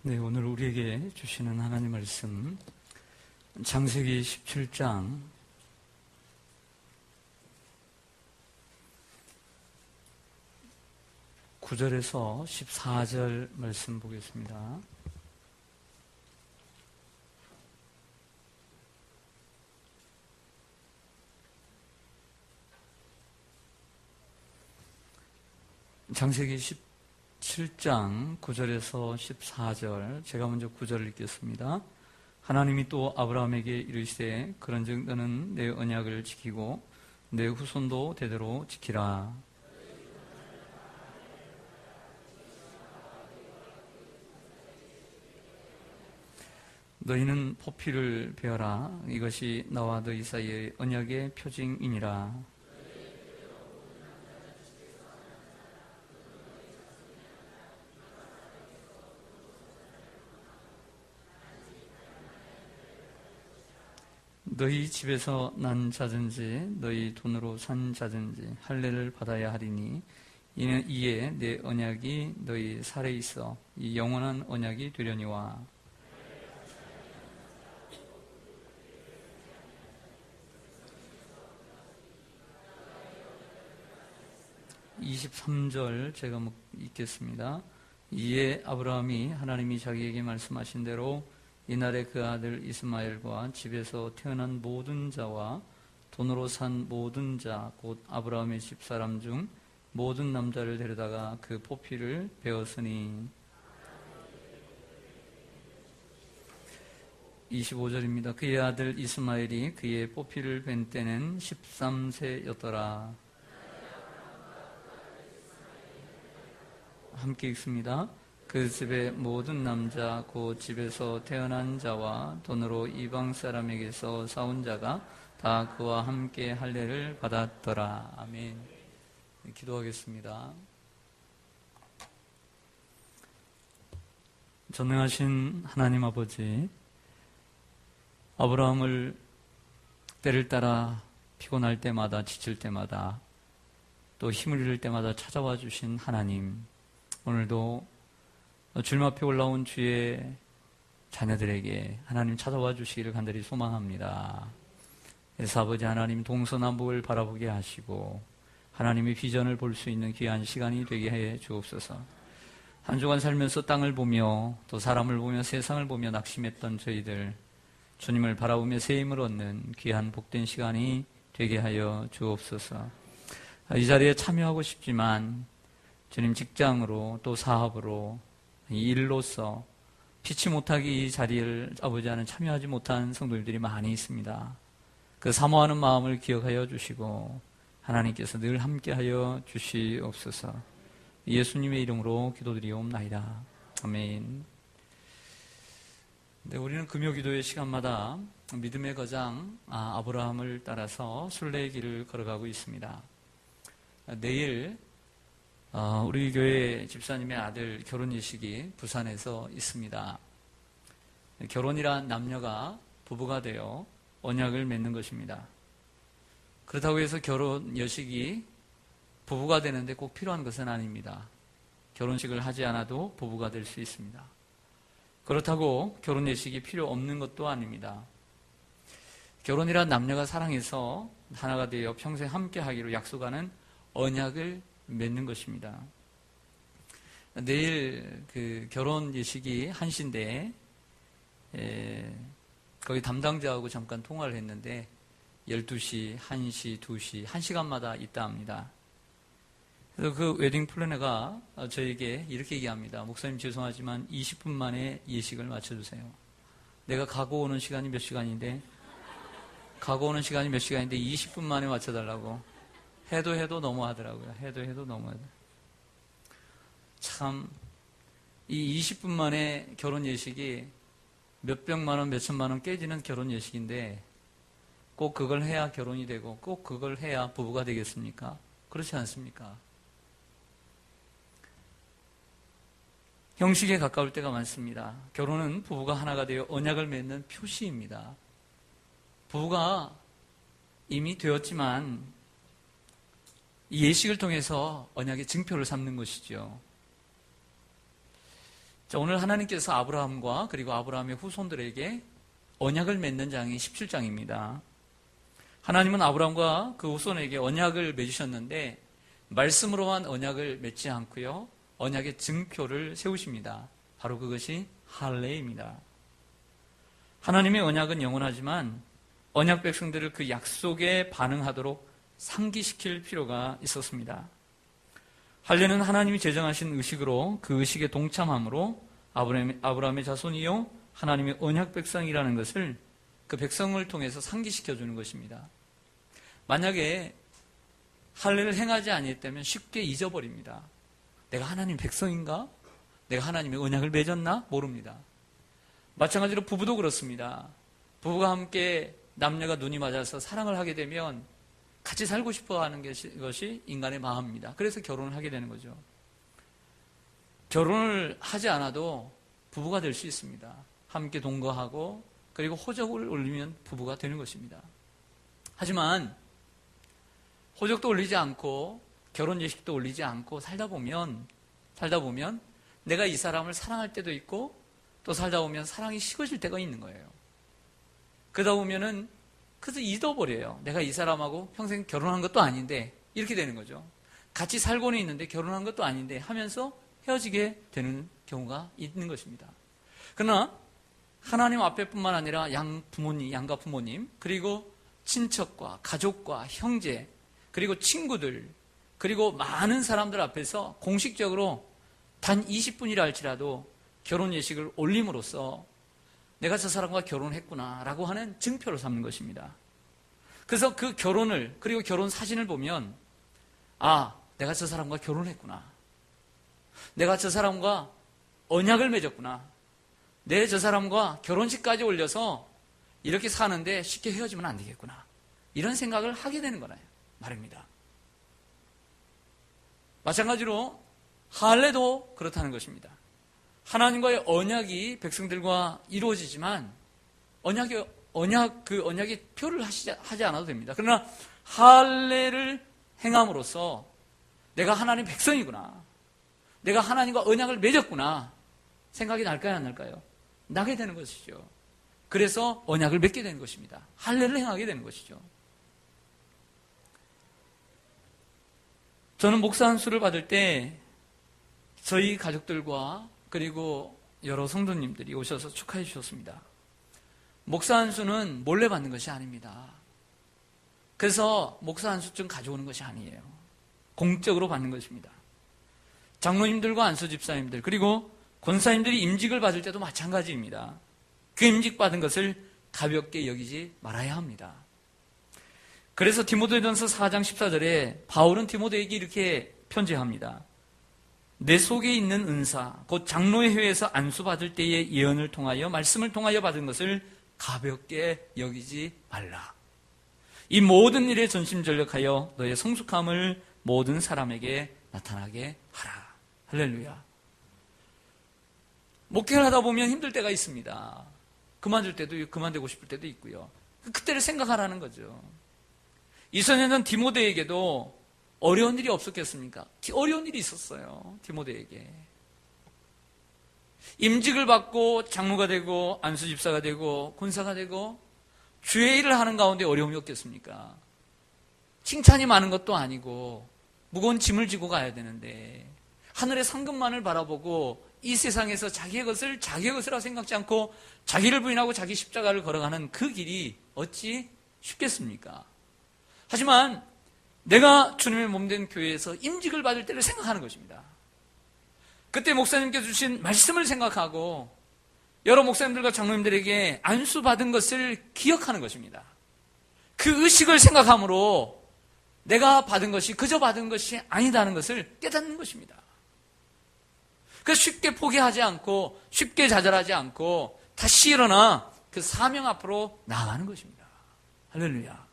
네, 오늘 우리에게 주시는 하나님 말씀 창세기 17장 9절에서 14절 말씀 보겠습니다. 창세기 17장 9절에서 14절, 제가 먼저 9절을 읽겠습니다. 하나님이 또 아브라함에게 이르시되 그런즉 너는 내 언약을 지키고 내 후손도 대대로 지키라. 너희는 포피를 베어라. 이것이 나와 너희 사이의 언약의 표징이니라. 너희 집에서 난 자든지 너희 돈으로 산 자든지 할례를 받아야 하리니 이에 내 언약이 너희 살에 있어 이 영원한 언약이 되려니와. 23절 제가 읽겠습니다. 이에 아브라함이 하나님이 자기에게 말씀하신 대로 이날에 그 아들 이스마엘과 집에서 태어난 모든 자와 돈으로 산 모든 자 곧 아브라함의 집사람 중 모든 남자를 데려다가 그 포피를 베었으니. 25절입니다. 그의 아들 이스마엘이 그의 포피를 벤 때는 13세였더라. 함께 읽습니다. 그 집의 모든 남자 곧 집에서 태어난 자와 돈으로 이방 사람에게서 사온 자가 다 그와 함께 할례를 받았더라. 아멘. 기도하겠습니다. 전능하신 하나님 아버지, 아브라함을 때를 따라 피곤할 때마다 지칠 때마다 또 힘을 잃을 때마다 찾아와 주신 하나님, 오늘도 주님 앞에 올라온 주의 자녀들에게 하나님 찾아와 주시기를 간절히 소망합니다. 그래서 아버지 하나님 동서남북을 바라보게 하시고 하나님의 비전을 볼 수 있는 귀한 시간이 되게 해 주옵소서. 한 주간 살면서 땅을 보며 또 사람을 보며 세상을 보며 낙심했던 저희들, 주님을 바라보며 새 힘을 얻는 귀한 복된 시간이 되게 하여 주옵소서. 이 자리에 참여하고 싶지만 주님 직장으로 또 사업으로 이 일로서 피치 못하게 이 자리를 아버지 하나님 참여하지 못한 성도들이 많이 있습니다. 그 사모하는 마음을 기억하여 주시고 하나님께서 늘 함께하여 주시옵소서. 예수님의 이름으로 기도드리옵나이다. 아멘. 네, 우리는 금요기도의 시간마다 믿음의 거장 아브라함을 따라서 순례의 길을 걸어가고 있습니다. 내일 우리 교회 집사님의 아들 결혼 예식이 부산에서 있습니다. 결혼이란 남녀가 부부가 되어 언약을 맺는 것입니다. 그렇다고 해서 결혼 예식이 부부가 되는데 꼭 필요한 것은 아닙니다. 결혼식을 하지 않아도 부부가 될 수 있습니다. 그렇다고 결혼 예식이 필요 없는 것도 아닙니다. 결혼이란 남녀가 사랑해서 하나가 되어 평생 함께 하기로 약속하는 언약을 맺는 것입니다. 내일 그 결혼 예식이 1시인데 거기 담당자하고 잠깐 통화를 했는데 12시, 1시, 2시, 1시간마다 있다 합니다. 그래서 그 웨딩 플래너가 저에게 이렇게 얘기합니다. 목사님 죄송하지만 20분 만에 예식을 맞춰주세요. 내가 가고 오는 시간이 몇 시간인데 20분 만에 맞춰달라고. 해도 너무하더라고요. 해도 너무하더라고요. 참, 이 20분 만에 결혼 예식이 몇백만 원, 몇천만 원 깨지는 결혼 예식인데 꼭 그걸 해야 결혼이 되고 꼭 그걸 해야 부부가 되겠습니까? 그렇지 않습니까? 형식에 가까울 때가 많습니다. 결혼은 부부가 하나가 되어 언약을 맺는 표시입니다. 부부가 이미 되었지만 이 예식을 통해서 언약의 증표를 삼는 것이죠. 자, 오늘 하나님께서 아브라함과 그리고 아브라함의 후손들에게 언약을 맺는 장이 17장입니다. 하나님은 아브라함과 그 후손에게 언약을 맺으셨는데 말씀으로만 언약을 맺지 않고요. 언약의 증표를 세우십니다. 바로 그것이 할례입니다. 하나님의 언약은 영원하지만 언약 백성들을 그 약속에 반응하도록 상기시킬 필요가 있었습니다. 할례는 하나님이 제정하신 의식으로 그 의식에 동참함으로 아브라함의 자손이요 하나님의 언약 백성이라는 것을 그 백성을 통해서 상기시켜주는 것입니다. 만약에 할례를 행하지 아니했다면 쉽게 잊어버립니다. 내가 하나님 백성인가? 내가 하나님의 언약을 맺었나? 모릅니다. 마찬가지로 부부도 그렇습니다. 부부가 함께 남녀가 눈이 맞아서 사랑을 하게 되면 같이 살고 싶어 하는 것이 인간의 마음입니다. 그래서 결혼을 하게 되는 거죠. 결혼을 하지 않아도 부부가 될 수 있습니다. 함께 동거하고 그리고 호적을 올리면 부부가 되는 것입니다. 하지만 호적도 올리지 않고 결혼 예식도 올리지 않고 살다 보면 내가 이 사람을 사랑할 때도 있고 또 살다 보면 사랑이 식어질 때가 있는 거예요. 그러다 보면은 그래서 잊어버려요. 내가 이 사람하고 평생 결혼한 것도 아닌데 이렇게 되는 거죠. 같이 살고는 있는데 결혼한 것도 아닌데 하면서 헤어지게 되는 경우가 있는 것입니다. 그러나 하나님 앞에뿐만 아니라 양가 부모님 그리고 친척과 가족과 형제 그리고 친구들 그리고 많은 사람들 앞에서 공식적으로 단 20분이라 할지라도 결혼 예식을 올림으로써 내가 저 사람과 결혼했구나 라고 하는 증표를 삼는 것입니다. 그래서 그 결혼을 그리고 결혼 사진을 보면 내가 저 사람과 결혼했구나. 내가 저 사람과 언약을 맺었구나. 내 저 사람과 결혼식까지 올려서 이렇게 사는데 쉽게 헤어지면 안 되겠구나. 이런 생각을 하게 되는 거나요? 말입니다. 마찬가지로 할례도 그렇다는 것입니다. 하나님과의 언약이 백성들과 이루어지지만 언약의 표를 하지 않아도 됩니다. 그러나 할례를 행함으로써 내가 하나님 백성이구나. 내가 하나님과 언약을 맺었구나. 생각이 날까요, 안 날까요? 나게 되는 것이죠. 그래서 언약을 맺게 되는 것입니다. 할례를 행하게 되는 것이죠. 저는 목사 안수를 받을 때 저희 가족들과 그리고 여러 성도님들이 오셔서 축하해 주셨습니다. 목사 안수는 몰래 받는 것이 아닙니다. 그래서 목사 안수증 가져오는 것이 아니에요. 공적으로 받는 것입니다. 장로님들과 안수 집사님들 그리고 권사님들이 임직을 받을 때도 마찬가지입니다. 그 임직 받은 것을 가볍게 여기지 말아야 합니다. 그래서 디모데전서 4장 14절에 바울은 디모데에게 이렇게 편지합니다. 내 속에 있는 은사, 곧 장로의 회에서 안수받을 때의 예언을 통하여 말씀을 통하여 받은 것을 가볍게 여기지 말라. 이 모든 일에 전심전력하여 너의 성숙함을 모든 사람에게 나타나게 하라. 할렐루야. 목회를 하다 보면 힘들 때가 있습니다. 그만두고 싶을 때도 있고요. 그때를 생각하라는 거죠. 이전에는 디모데에게도 어려운 일이 없었겠습니까? 어려운 일이 있었어요. 디모데에게. 임직을 받고 장로가 되고 안수집사가 되고 군사가 되고 주의 일을 하는 가운데 어려움이 없겠습니까? 칭찬이 많은 것도 아니고 무거운 짐을 지고 가야 되는데 하늘의 상급만을 바라보고 이 세상에서 자기의 것이라 생각지 않고 자기를 부인하고 자기 십자가를 걸어가는 그 길이 어찌 쉽겠습니까? 하지만 내가 주님의 몸된 교회에서 임직을 받을 때를 생각하는 것입니다. 그때 목사님께 주신 말씀을 생각하고 여러 목사님들과 장로님들에게 안수받은 것을 기억하는 것입니다. 그 의식을 생각함으로 내가 받은 것이 그저 받은 것이 아니다는 것을 깨닫는 것입니다. 그래서 쉽게 포기하지 않고 쉽게 좌절하지 않고 다시 일어나 그 사명 앞으로 나아가는 것입니다. 할렐루야.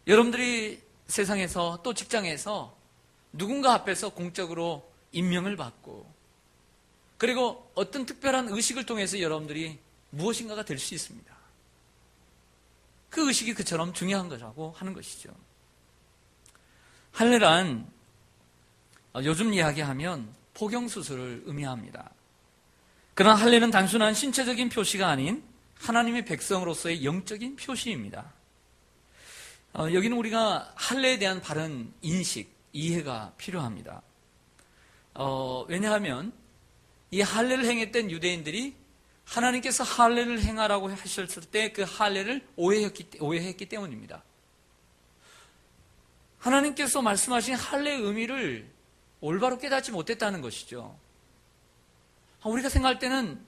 여러분들이 세상에서 또 직장에서 누군가 앞에서 공적으로 임명을 받고 그리고 어떤 특별한 의식을 통해서 여러분들이 무엇인가가 될 수 있습니다. 그 의식이 그처럼 중요한 거라고 하는 것이죠. 할례란 요즘 이야기하면 포경수술을 의미합니다. 그러나 할례는 단순한 신체적인 표시가 아닌 하나님의 백성으로서의 영적인 표시입니다. 여기는 우리가 할례에 대한 바른 인식, 이해가 필요합니다. 왜냐하면 이 할례를 행했던 유대인들이 하나님께서 할례를 행하라고 하셨을 때 그 할례를 오해했기 때문입니다. 하나님께서 말씀하신 할례의 의미를 올바로 깨닫지 못했다는 것이죠. 우리가 생각할 때는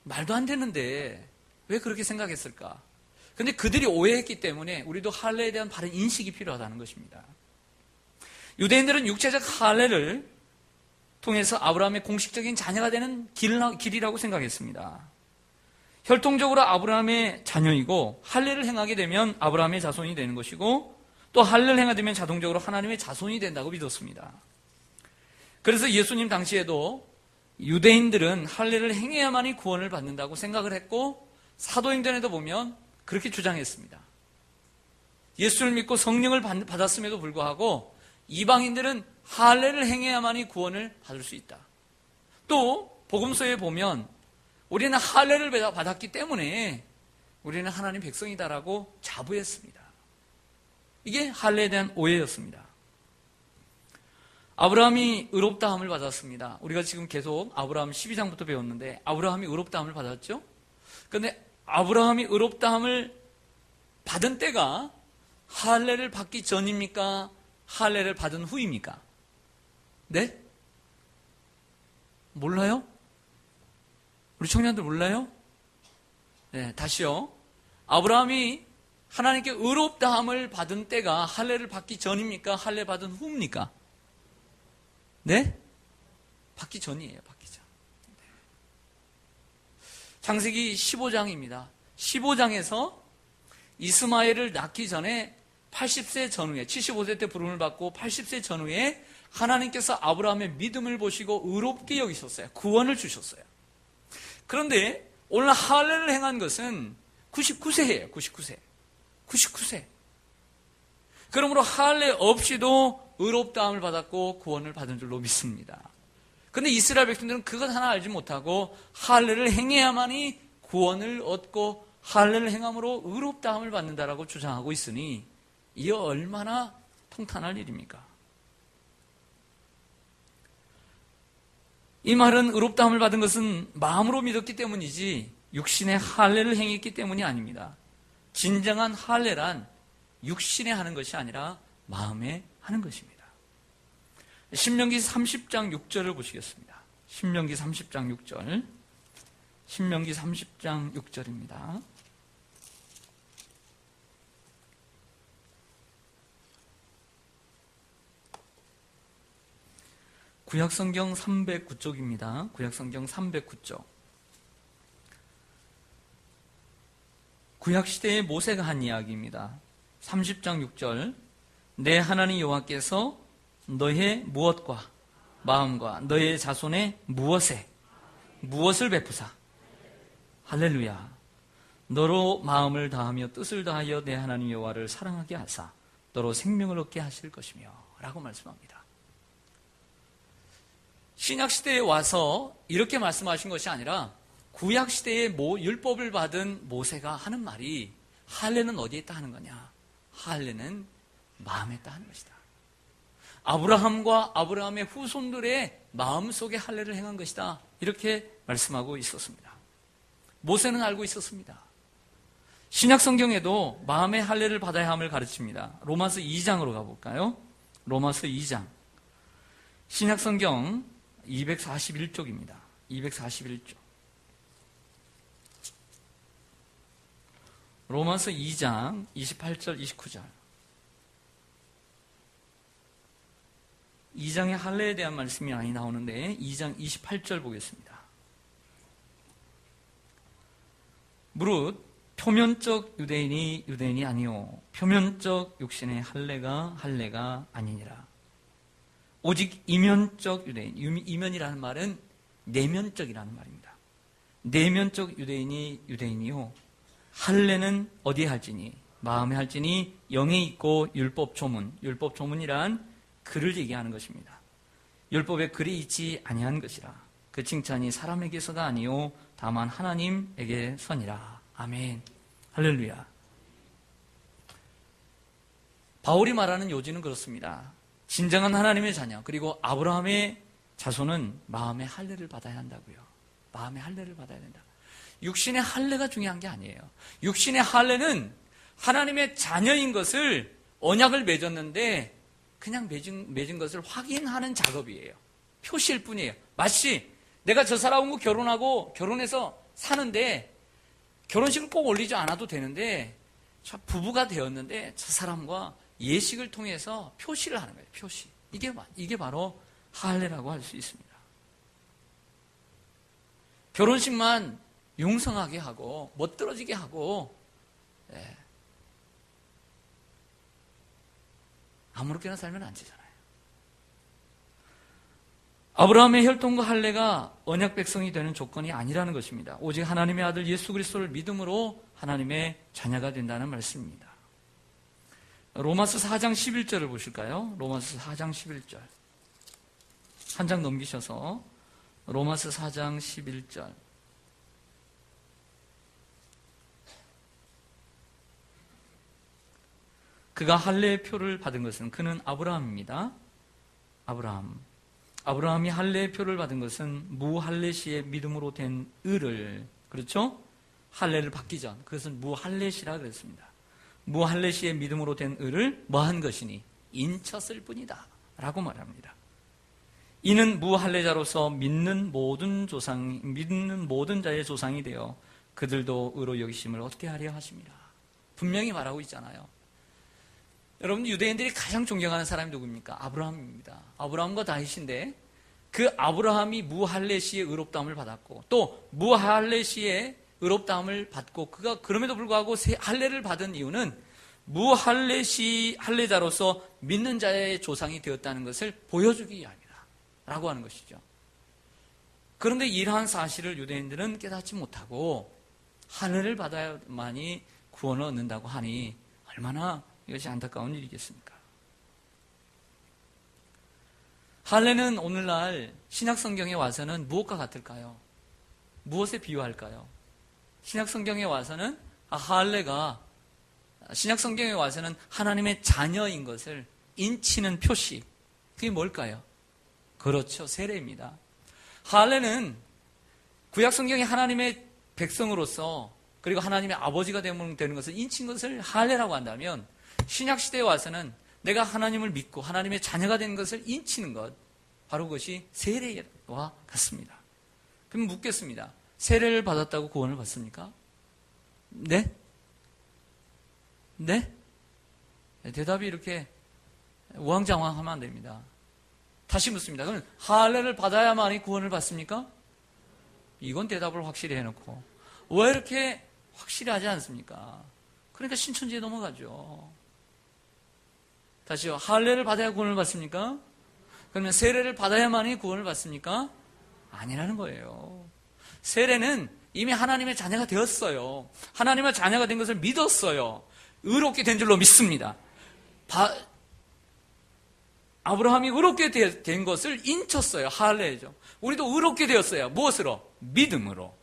말도 안 되는데 왜 그렇게 생각했을까? 근데 그들이 오해했기 때문에 우리도 할례에 대한 바른 인식이 필요하다는 것입니다. 유대인들은 육체적 할례를 통해서 아브라함의 공식적인 자녀가 되는 길이라고 생각했습니다. 혈통적으로 아브라함의 자녀이고 할례를 행하게 되면 아브라함의 자손이 되는 것이고 또 할례를 행하게 되면 자동적으로 하나님의 자손이 된다고 믿었습니다. 그래서 예수님 당시에도 유대인들은 할례를 행해야만이 구원을 받는다고 생각을 했고 사도행전에도 보면 그렇게 주장했습니다. 예수를 믿고 성령을 받았음에도 불구하고 이방인들은 할례를 행해야만이 구원을 받을 수 있다. 또 복음서에 보면 우리는 할례를 받았기 때문에 우리는 하나님 백성이다라고 자부했습니다. 이게 할례에 대한 오해였습니다. 아브라함이 의롭다함을 받았습니다. 우리가 지금 계속 아브라함 12장부터 배웠는데 아브라함이 의롭다함을 받았죠? 그런데 아브라함이 의롭다함을 받은 때가 할례를 받기 전입니까? 할례를 받은 후입니까? 네? 몰라요? 우리 청년들 몰라요? 네, 다시요. 아브라함이 하나님께 의롭다함을 받은 때가 할례를 받기 전입니까? 할례 받은 후입니까? 네? 받기 전이에요. 받기 전. 네. 창세기 15장입니다. 15장에서 이스마엘을 낳기 전에 80세 전후에 75세 때 부름을 받고 80세 전후에 하나님께서 아브라함의 믿음을 보시고 의롭게 여기셨어요. 구원을 주셨어요. 그런데 오늘 할례를 행한 것은 99세예요. 99세. 그러므로 할례 없이도 의롭다함을 받았고 구원을 받은 줄로 믿습니다. 그런데 이스라엘 백성들은 그것 하나 알지 못하고 할례를 행해야만이 구원을 얻고 할례를 행함으로 의롭다함을 받는다라고 주장하고 있으니 이게 얼마나 통탄할 일입니까? 이 말은 의롭다함을 받은 것은 마음으로 믿었기 때문이지 육신의 할례를 행했기 때문이 아닙니다. 진정한 할례란 육신에 하는 것이 아니라 마음에 하는 것입니다. 신명기 30장 6절을 보시겠습니다. 신명기 30장 6절. 신명기 30장 6절입니다. 구약성경 309쪽입니다. 구약성경 309쪽. 구약시대의 모세가 한 이야기입니다. 30장 6절. 내 하나님 여호와께서 너의 무엇과 마음과 너의 자손의 무엇을 베푸사. 할렐루야. 너로 마음을 다하며 뜻을 다하여 내 하나님 여호와를 사랑하게 하사 너로 생명을 얻게 하실 것이며 라고 말씀합니다. 신약시대에 와서 이렇게 말씀하신 것이 아니라 구약시대에 율법을 받은 모세가 하는 말이 할례는 어디에 있다 하는 거냐? 할례는 마음에 있다 하는 것이다. 아브라함과 아브라함의 후손들의 마음속에 할례를 행한 것이다. 이렇게 말씀하고 있었습니다. 모세는 알고 있었습니다. 신약성경에도 마음의 할례를 받아야 함을 가르칩니다. 로마서 2장으로 가볼까요? 로마서 2장. 신약성경 241쪽입니다. 241쪽. 로마서 2장 28절 29절. 2장에 할례에 대한 말씀이 많이 나오는데 2장 28절 보겠습니다. 무릇 표면적 유대인이 유대인이 아니요 표면적 육신의 할례가 아니니라. 오직 이면적 유대인, 이면이라는 말은 내면적이라는 말입니다. 내면적 유대인이 유대인이요 할례는 어디에 할지니 마음에 할지니 영에 있고 율법 조문이란 글을 얘기하는 것입니다. 율법에 글이 있지 아니한 것이라. 그 칭찬이 사람에게서가 아니요 다만 하나님에게서니라. 아멘. 할렐루야. 바울이 말하는 요지는 그렇습니다. 진정한 하나님의 자녀 그리고 아브라함의 자손은 마음의 할례를 받아야 한다고요. 마음의 할례를 받아야 된다. 육신의 할례가 중요한 게 아니에요. 육신의 할례는 하나님의 자녀인 것을 언약을 맺었는데 그냥 맺은 것을 확인하는 작업이에요. 표시일 뿐이에요. 마치 내가 저 사람하고 결혼해서 사는데 결혼식을 꼭 올리지 않아도 되는데 부부가 되었는데 저 사람과 예식을 통해서 표시를 하는 거예요. 표시. 이게 바로 할례라고 할 수 있습니다. 결혼식만 융성하게 하고 멋들어지게 하고 아무렇게나 살면 안 되잖아요. 아브라함의 혈통과 할례가 언약 백성이 되는 조건이 아니라는 것입니다. 오직 하나님의 아들 예수 그리스도를 믿음으로 하나님의 자녀가 된다는 말씀입니다. 로마서 4장 11절을 보실까요? 로마서 4장 11절. 한 장 넘기셔서 로마서 4장 11절. 그가 할례의 표를 받은 것은 그는 아브라함입니다. 아브라함이 할례의 표를 받은 것은 무할례 시의 믿음으로 된 의를, 그렇죠? 할례를 받기 전 그것은 무할례 시라 그랬습니다. 무할례 시의 믿음으로 된 의를 뭐한 것이니 인쳤을 뿐이다 라고 말합니다. 이는 무할례자로서 믿는 모든 자의 조상이 되어 그들도 의로 여기심을 얻게 하려 하십니다. 분명히 말하고 있잖아요. 여러분, 유대인들이 가장 존경하는 사람이 누굽니까? 아브라함입니다. 아브라함과 다윗인데 그 아브라함이 무할례 시의 의롭다함을 받았고 또 무할례 시의 의롭다함을 받고 그가 그럼에도 불구하고 할례를 받은 이유는 무할례 시 할례자로서 믿는 자의 조상이 되었다는 것을 보여주기 위함이다 라고 하는 것이죠. 그런데 이러한 사실을 유대인들은 깨닫지 못하고 할례를 받아야만이 구원을 얻는다고 하니 얼마나 이것이 안타까운 일이겠습니까? 할례는 오늘날 신약성경에 와서는 무엇과 같을까요? 무엇에 비유할까요? 신약성경에 와서는 할례가 신약성경에 와서는 하나님의 자녀인 것을 인치는 표시. 그게 뭘까요? 그렇죠. 세례입니다. 할례는 구약성경에 하나님의 백성으로서 그리고 하나님의 아버지가 되는 것을 인친 것을 할례라고 한다면 신약시대에 와서는 내가 하나님을 믿고 하나님의 자녀가 되는 것을 인치는 것, 바로 그것이 세례와 같습니다. 그럼 묻겠습니다. 세례를 받았다고 구원을 받습니까? 네? 네? 대답이 이렇게 우왕좌왕하면 안 됩니다. 다시 묻습니다. 그럼 할례를 받아야만이 구원을 받습니까? 이건 대답을 확실히 해놓고 왜 이렇게 확실히 하지 않습니까? 그러니까 신천지에 넘어가죠. 다시요. 할례를 받아야 구원을 받습니까? 그러면 세례를 받아야만이 구원을 받습니까? 아니라는 거예요. 세례는 이미 하나님의 자녀가 되었어요. 하나님의 자녀가 된 것을 믿었어요. 의롭게 된 줄로 믿습니다. 아브라함이 의롭게 된 것을 인쳤어요. 할례죠. 우리도 의롭게 되었어요. 무엇으로? 믿음으로.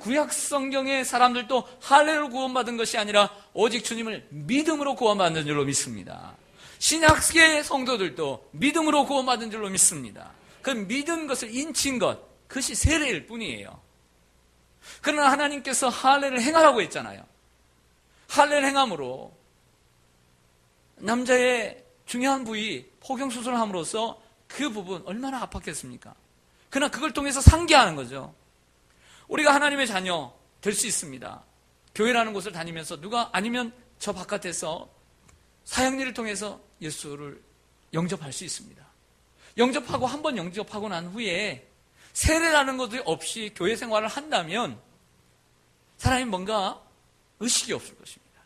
구약 성경의 사람들도 할례로 구원받은 것이 아니라 오직 주님을 믿음으로 구원받는 줄로 믿습니다. 신약의 성도들도 믿음으로 구원받은 줄로 믿습니다. 그 믿은 것을 인친 것, 그것이 세례일 뿐이에요. 그러나 하나님께서 할례를 행하라고 했잖아요. 할례를 행함으로 남자의 중요한 부위 포경수술을 함으로써 그 부분 얼마나 아팠겠습니까? 그러나 그걸 통해서 상기하는 거죠. 우리가 하나님의 자녀 될 수 있습니다. 교회라는 곳을 다니면서 누가 아니면 저 바깥에서 사형리를 통해서 예수를 영접할 수 있습니다. 영접하고 한 번 영접하고 난 후에 세례라는 것도 없이 교회 생활을 한다면 사람이 뭔가 의식이 없을 것입니다.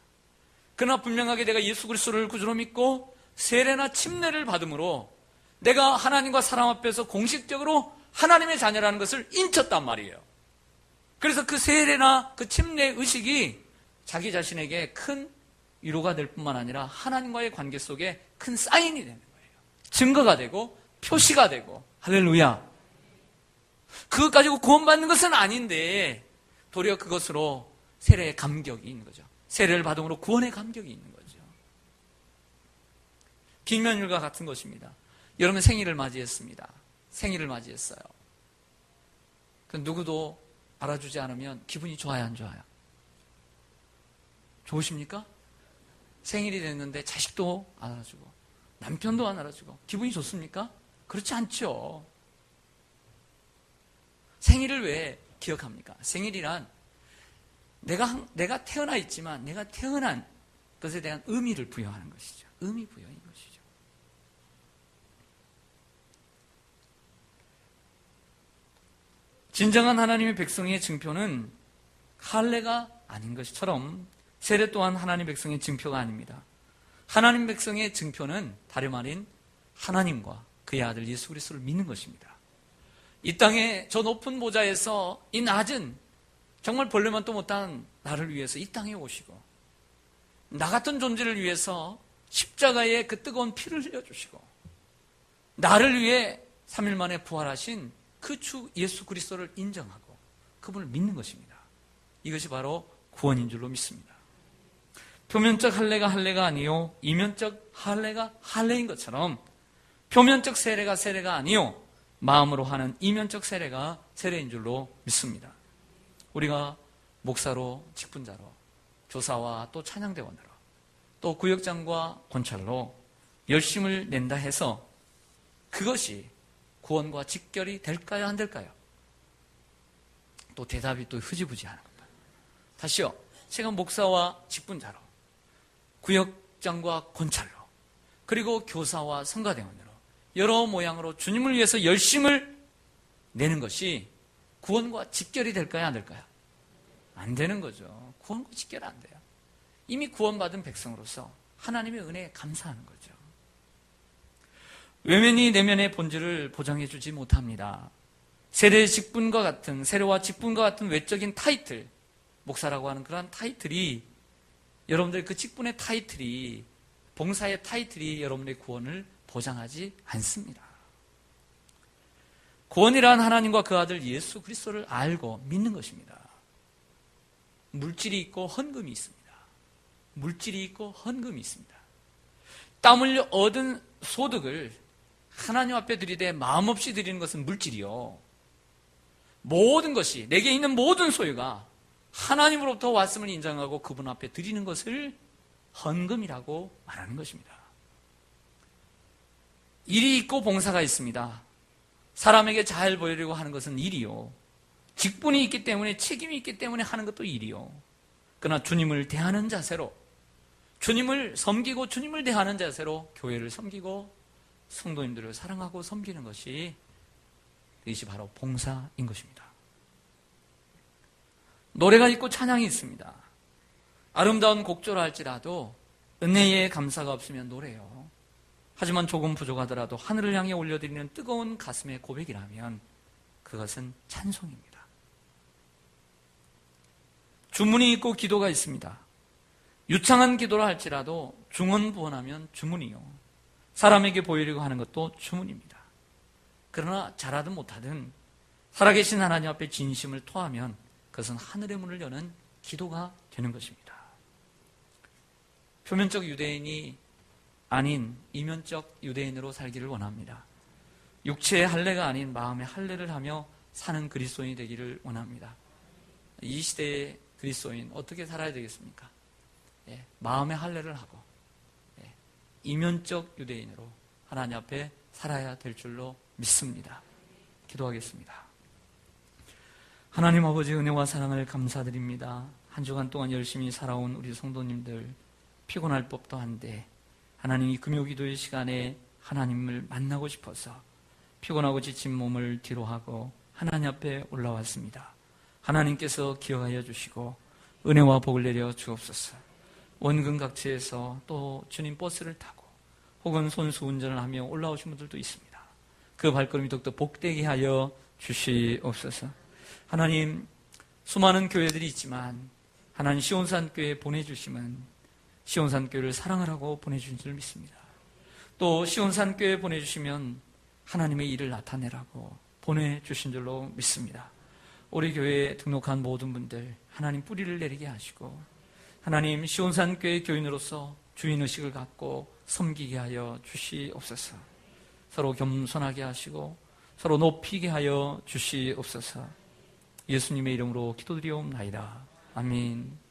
그러나 분명하게 내가 예수 그리스도를 구주로 믿고 세례나 침례를 받음으로 내가 하나님과 사람 앞에서 공식적으로 하나님의 자녀라는 것을 인쳤단 말이에요. 그래서 그 세례나 그 침례 의식이 자기 자신에게 큰 위로가 될 뿐만 아니라 하나님과의 관계 속에 큰 사인이 되는 거예요. 증거가 되고 표시가 되고, 할렐루야. 그것 가지고 구원받는 것은 아닌데 도리어 그것으로 세례의 감격이 있는 거죠. 세례를 받음으로 구원의 감격이 있는 거죠. 김면율과 같은 것입니다. 여러분 생일을 맞이했습니다. 생일을 맞이했어요. 그 누구도 알아주지 않으면 기분이 좋아요, 안 좋아요? 좋으십니까? 생일이 됐는데 자식도 안 알아주고 남편도 안 알아주고 기분이 좋습니까? 그렇지 않죠. 생일을 왜 기억합니까? 생일이란 내가 태어나 있지만 내가 태어난 것에 대한 의미를 부여하는 것이죠. 의미 부여인 것이죠. 진정한 하나님의 백성의 증표는 할례가 아닌 것처럼 세례 또한 하나님의 백성의 증표가 아닙니다. 하나님 백성의 증표는 다름 아닌 하나님과 그의 아들 예수 그리스도를 믿는 것입니다. 이 땅에 저 높은 보좌에서 이 낮은 정말 벌레만도 못한 나를 위해서 이 땅에 오시고 나 같은 존재를 위해서 십자가에 그 뜨거운 피를 흘려주시고 나를 위해 3일 만에 부활하신 그 주 예수 그리스도를 인정하고 그분을 믿는 것입니다. 이것이 바로 구원인 줄로 믿습니다. 표면적 할례가 아니요 이면적 할례가 할례인 것처럼 표면적 세례가 세례가 아니요 마음으로 하는 이면적 세례가 세례인 줄로 믿습니다. 우리가 목사로, 직분자로, 교사와 또 찬양대원으로, 또 구역장과 권찰로 열심을 낸다 해서 그것이 구원과 직결이 될까요, 안 될까요? 또 대답이 또 흐지부지하는 겁니다. 다시요. 제가 목사와 직분자로, 구역장과 권찰로, 그리고 교사와 성가대원으로 여러 모양으로 주님을 위해서 열심을 내는 것이 구원과 직결이 될까요, 안 될까요? 안 되는 거죠. 구원과 직결 안 돼요. 이미 구원받은 백성으로서 하나님의 은혜에 감사하는 거죠. 외면이 내면의 본질을 보장해 주지 못합니다. 세례의 직분과 같은, 세례와 직분과 같은 외적인 타이틀, 목사라고 하는 그러한 타이틀이, 여러분들 그 직분의 타이틀이, 봉사의 타이틀이 여러분의 구원을 보장하지 않습니다. 구원이란 하나님과 그 아들 예수 그리스도를 알고 믿는 것입니다. 물질이 있고 헌금이 있습니다. 물질이 있고 헌금이 있습니다. 땀 흘려 얻은 소득을 하나님 앞에 드리되 마음 없이 드리는 것은 물질이요. 모든 것이, 내게 있는 모든 소유가 하나님으로부터 왔음을 인정하고 그분 앞에 드리는 것을 헌금이라고 말하는 것입니다. 일이 있고 봉사가 있습니다. 사람에게 잘 보이려고 하는 것은 일이요. 직분이 있기 때문에, 책임이 있기 때문에 하는 것도 일이요. 그러나 주님을 대하는 자세로, 주님을 섬기고 주님을 대하는 자세로 교회를 섬기고 성도님들을 사랑하고 섬기는 것이, 이것이 바로 봉사인 것입니다. 노래가 있고 찬양이 있습니다. 아름다운 곡조라 할지라도 은혜의 감사가 없으면 노래요. 하지만 조금 부족하더라도 하늘을 향해 올려드리는 뜨거운 가슴의 고백이라면 그것은 찬송입니다. 주문이 있고 기도가 있습니다. 유창한 기도라 할지라도 중언부언하면 주문이요. 사람에게 보이려고 하는 것도 주문입니다. 그러나 잘하든 못하든 살아계신 하나님 앞에 진심을 토하면 그것은 하늘의 문을 여는 기도가 되는 것입니다. 표면적 유대인이 아닌 이면적 유대인으로 살기를 원합니다. 육체의 할례가 아닌 마음의 할례를 하며 사는 그리스도인이 되기를 원합니다. 이 시대의 그리스도인 어떻게 살아야 되겠습니까? 마음의 할례를 하고 이면적 유대인으로 하나님 앞에 살아야 될 줄로 믿습니다. 기도하겠습니다. 하나님 아버지 은혜와 사랑을 감사드립니다. 한 주간 동안 열심히 살아온 우리 성도님들 피곤할 법도 한데 하나님이 금요기도의 시간에 하나님을 만나고 싶어서 피곤하고 지친 몸을 뒤로하고 하나님 앞에 올라왔습니다. 하나님께서 기억하여 주시고 은혜와 복을 내려 주옵소서. 원근각지에서 또 주님 버스를 타고 혹은 손수 운전을 하며 올라오신 분들도 있습니다. 그 발걸음이 더욱더 복되게 하여 주시옵소서. 하나님, 수많은 교회들이 있지만 하나님 시온산교회에 보내주시면 시온산교회를 사랑을 하고 보내주신 줄 믿습니다. 또 시온산교회에 보내주시면 하나님의 일을 나타내라고 보내주신 줄로 믿습니다. 우리 교회에 등록한 모든 분들 하나님 뿌리를 내리게 하시고 하나님 시온산교회 교인으로서 주인의식을 갖고 섬기게 하여 주시옵소서. 서로 겸손하게 하시고 서로 높이게 하여 주시옵소서. 예수님의 이름으로 기도드리옵나이다. 아멘.